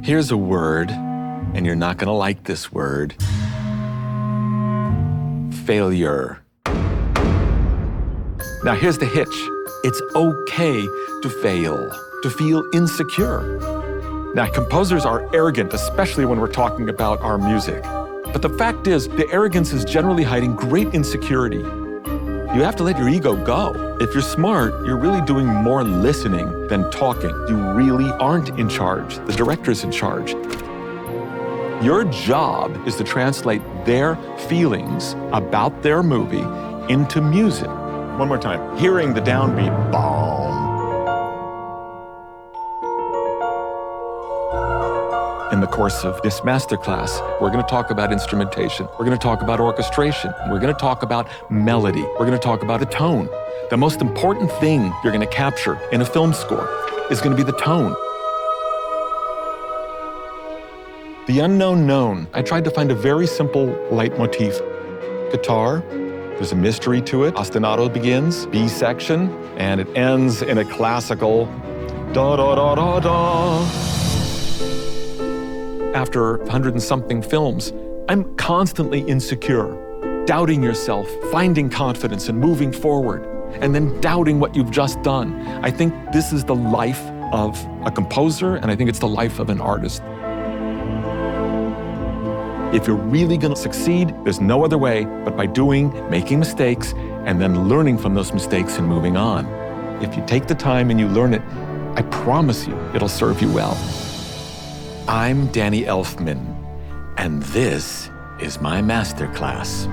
Here's a word, and you're not gonna like this word. Failure. Now here's the hitch. It's okay to fail, to feel insecure. Now composers are arrogant, especially when we're talking about our music. But the fact is, the arrogance is generally hiding great insecurity. You have to let your ego go. If you're smart, you're really doing more listening than talking. You really aren't in charge. The director's in charge. Your job is to translate their feelings about their movie into music. One more time. Hearing the downbeat, boom. In the course of this masterclass, we're going to talk about instrumentation. We're going to talk about orchestration. We're going to talk about melody. We're going to talk about a tone. The most important thing you're going to capture in a film score is going to be the tone. The unknown known. I tried to find a very simple leitmotif. Guitar, there's a mystery to it. Ostinato begins, B section, and it ends in a classical da-da-da-da-da. After 100 and something films, I'm constantly insecure, doubting yourself, finding confidence and moving forward, and then doubting what you've just done. I think this is the life of a composer, and I think it's the life of an artist. If you're really gonna succeed, there's no other way but by doing, making mistakes, and then learning from those mistakes and moving on. If you take the time and you learn it, I promise you, it'll serve you well. I'm Danny Elfman, and this is my masterclass.